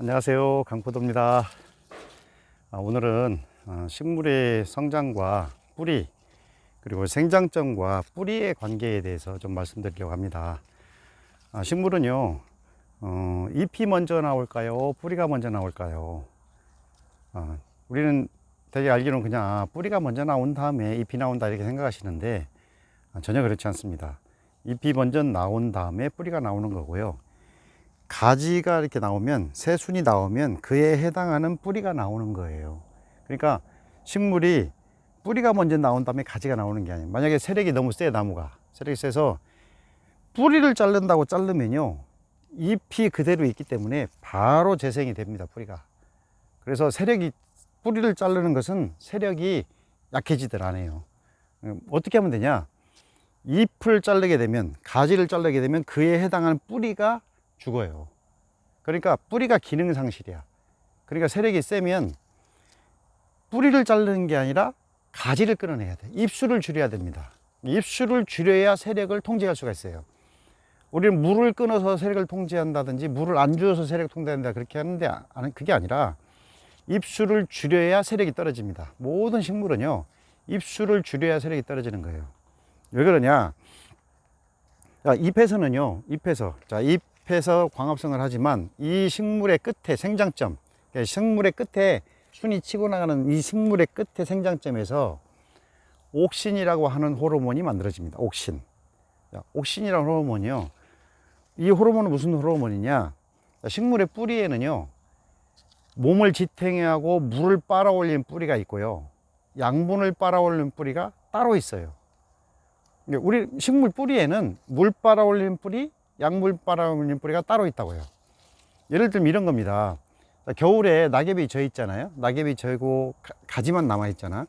안녕하세요, 강포도입니다. 오늘은 식물의 성장과 뿌리, 그리고 생장점과 뿌리의 관계에 대해서 좀 말씀드리려고 합니다. 식물은요, 잎이 먼저 나올까요, 뿌리가 먼저 나올까요? 우리는 되게 알기로는 그냥 뿌리가 먼저 나온 다음에 잎이 나온다 이렇게 생각하시는데 전혀 그렇지 않습니다. 잎이 먼저 나온 다음에 뿌리가 나오는 거고요. 가지가 이렇게 나오면, 새순이 나오면 그에 해당하는 뿌리가 나오는 거예요. 그러니까 식물이 뿌리가 먼저 나온 다음에 가지가 나오는 게 아니에요. 만약에 세력이 너무 세, 나무가 세력이 세서 뿌리를 자른다고 자르면요, 잎이 그대로 있기 때문에 바로 재생이 됩니다, 뿌리가. 그래서 뿌리를 자르는 것은 세력이 약해지들 않아요. 어떻게 하면 되냐, 잎을 자르게 되면, 가지를 자르게 되면 그에 해당하는 뿌리가 죽어요. 그러니까 뿌리가 기능 상실이야. 그러니까 세력이 세면 뿌리를 자르는 게 아니라 가지를 끌어내야 돼. 입수를 줄여야 됩니다. 입수를 줄여야 세력을 통제할 수가 있어요. 우리는 물을 끊어서 세력을 통제한다든지 물을 안 주어서 세력을 통제한다 그렇게 하는데 그게 아니라 입수를 줄여야 세력이 떨어집니다. 모든 식물은요, 입수를 줄여야 세력이 떨어지는 거예요. 왜 그러냐? 자, 잎에서 광합성을 하지만 이 식물의 끝에 생장점, 그러니까 식물의 끝에 순이 치고 나가는 이 식물의 끝에 생장점에서 옥신이라고 하는 호르몬이 만들어집니다. 옥신. 자, 옥신이라는 호르몬이요. 이 호르몬은 무슨 호르몬이냐? 자, 식물의 뿌리에는요, 몸을 지탱하고 물을 빨아올리는 뿌리가 있고요, 양분을 빨아올리는 뿌리가 따로 있어요. 우리 식물 뿌리에는 물 빨아올리는 뿌리, 약물 빨아올리는 뿌리가 따로 있다고요. 예를 들면 이런 겁니다. 겨울에 낙엽이 져 있잖아요. 낙엽이 져고 가지만 남아 있잖아.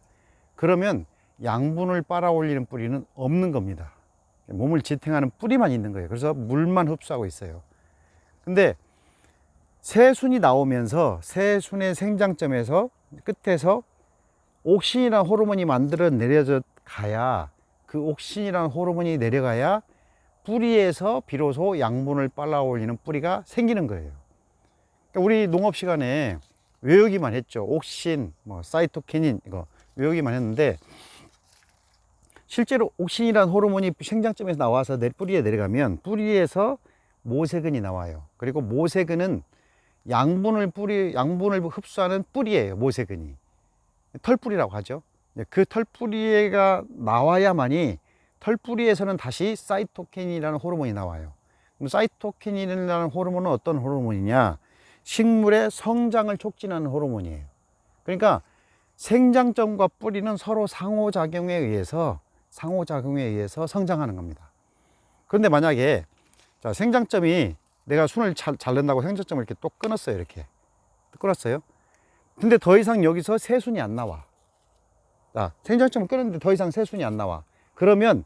그러면 양분을 빨아올리는 뿌리는 없는 겁니다. 몸을 지탱하는 뿌리만 있는 거예요. 그래서 물만 흡수하고 있어요. 근데 새순이 나오면서 새순의 생장점에서 끝에서 옥신이라는 호르몬이 만들어 내려져 가야, 그 옥신이라는 호르몬이 내려가야 뿌리에서 비로소 양분을 빨아올리는 뿌리가 생기는 거예요. 그러니까 우리 농업 시간에 외우기만 했죠. 옥신, 사이토키닌, 이거 외우기만 했는데, 실제로 옥신이라는 호르몬이 생장점에서 나와서 뿌리에 내려가면 뿌리에서 모세근이 나와요. 그리고 모세근은 양분을 흡수하는 뿌리예요. 모세근이 털뿌리라고 하죠. 그 털뿌리가 나와야만이 털뿌리에서는 다시 사이토키닌이라는 호르몬이 나와요. 그럼 사이토키닌이라는 호르몬은 어떤 호르몬이냐? 식물의 성장을 촉진하는 호르몬이에요. 그러니까 생장점과 뿌리는 서로 상호작용에 의해서 성장하는 겁니다. 그런데 만약에 생장점이, 내가 순을 자른다고 생장점을 이렇게 또 끊었어요. 이렇게 끊었어요. 근데 더 이상 여기서 새순이 안 나와. 자, 생장점을 끊었는데 더 이상 새순이 안 나와. 그러면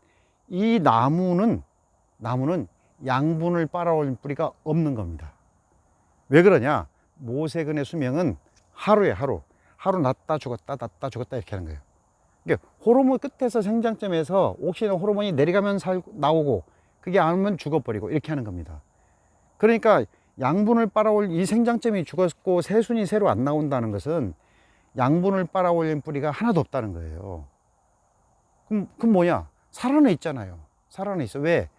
이 나무는 양분을 빨아올린 뿌리가 없는 겁니다. 왜 그러냐? 모세근의 수명은 하루 났다 죽었다 이렇게 하는 거예요. 그러니까 호르몬 끝에서 생장점에서 옥시전 호르몬이 내려가면 나오고, 그게 아니면 죽어버리고 이렇게 하는 겁니다. 그러니까 양분을 빨아올린 이 생장점이 죽었고 새순이 새로 안 나온다는 것은 양분을 빨아올린 뿌리가 하나도 없다는 거예요. 그럼 뭐냐? 살아는 있잖아요. 살아는 있어. 왜?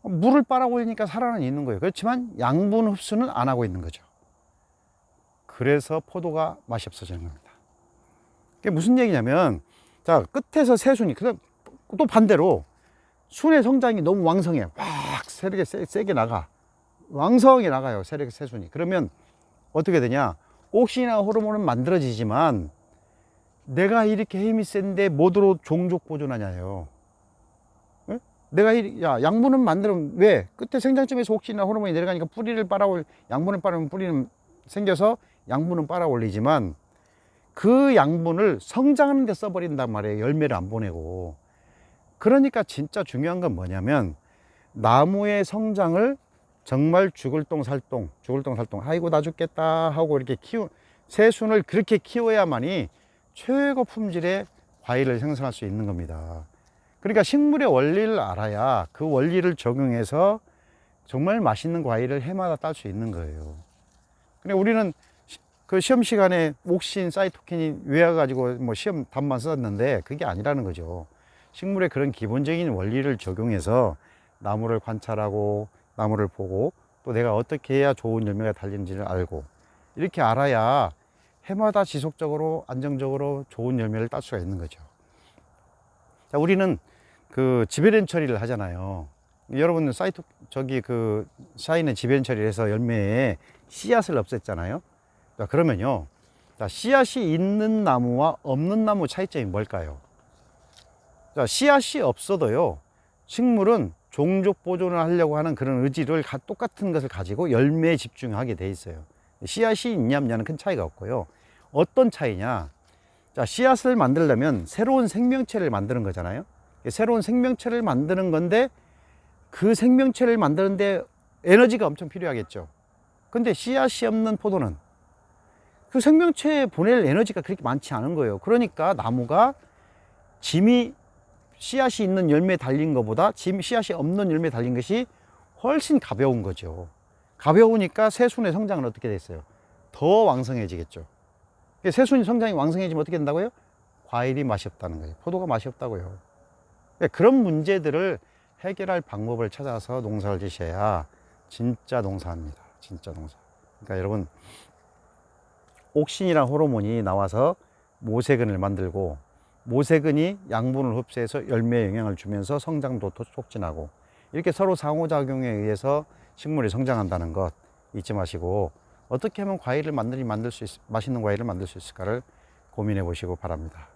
물을 빨아올리니까 살아는 있는 거예요. 그렇지만 양분 흡수는 안 하고 있는 거죠. 그래서 포도가 맛이 없어지는 겁니다. 그게 무슨 얘기냐면, 자, 끝에서 새순이, 또 반대로 순의 성장이 너무 왕성해. 막 세력이 세게 나가. 왕성하게 나가요. 세력의 새순이. 그러면 어떻게 되냐? 옥신이나 호르몬은 만들어지지만 내가 이렇게 힘이 센데 뭐로 종족 보존하냐요. 예? 양분은 만들면 왜? 끝에 생장점에서 옥신이나 호르몬이 내려가니까 양분을 빨아올리면 뿌리는 생겨서 양분은 빨아올리지만 그 양분을 성장하는 데 써버린단 말이에요. 열매를 안 보내고. 그러니까 진짜 중요한 건 뭐냐면, 나무의 성장을 정말 죽을 똥 살똥 아이고 나 죽겠다 하고 이렇게 새순을 그렇게 키워야만이 최고 품질의 과일을 생산할 수 있는 겁니다. 그러니까 식물의 원리를 알아야 그 원리를 적용해서 정말 맛있는 과일을 해마다 딸 수 있는 거예요. 그러니까 우리는 그 시험 시간에 옥신, 사이토킨이 외워가지고 뭐 시험 답만 썼는데 그게 아니라는 거죠. 식물의 그런 기본적인 원리를 적용해서 나무를 관찰하고 나무를 보고 또 내가 어떻게 해야 좋은 열매가 달리는지를 알고 이렇게 알아야 해마다 지속적으로 안정적으로 좋은 열매를 딸 수가 있는 거죠. 자, 우리는 그 지배련 처리를 하잖아요. 여러분은 샤인의 지배련 처리를 해서 열매에 씨앗을 없앴잖아요. 자, 그러면요. 자, 씨앗이 있는 나무와 없는 나무 차이점이 뭘까요? 자, 씨앗이 없어도요. 식물은 종족 보존을 하려고 하는 그런 의지를 똑같은 것을 가지고 열매에 집중하게 돼 있어요. 씨앗이 있냐 없냐는 큰 차이가 없고요. 어떤 차이냐? 자, 씨앗을 만들려면 새로운 생명체를 만드는 거잖아요. 새로운 생명체를 만드는 건데 그 생명체를 만드는데 에너지가 엄청 필요하겠죠. 근데 씨앗이 없는 포도는 그 생명체에 보낼 에너지가 그렇게 많지 않은 거예요. 그러니까 나무가 짐이 씨앗이 있는 열매에 달린 것보다 씨앗이 없는 열매에 달린 것이 훨씬 가벼운 거죠. 가벼우니까 새순의 성장은 어떻게 됐어요? 더 왕성해지겠죠. 새순이 성장이 왕성해지면 어떻게 된다고요? 과일이 맛이 없다는 거예요. 포도가 맛이 없다고요. 그런 문제들을 해결할 방법을 찾아서 농사를 지셔야 진짜 농사입니다. 진짜 농사. 그러니까 여러분, 옥신이라는 호르몬이 나와서 모세근을 만들고 모세근이 양분을 흡수해서 열매에 영향을 주면서 성장도 촉진하고 이렇게 서로 상호작용에 의해서 식물이 성장한다는 것 잊지 마시고 어떻게 하면 맛있는 과일을 만들 수 있을까를 고민해 보시고 바랍니다.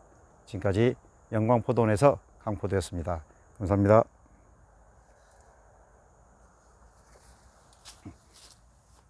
지금까지 영광포도원에서 강포도였습니다. 감사합니다.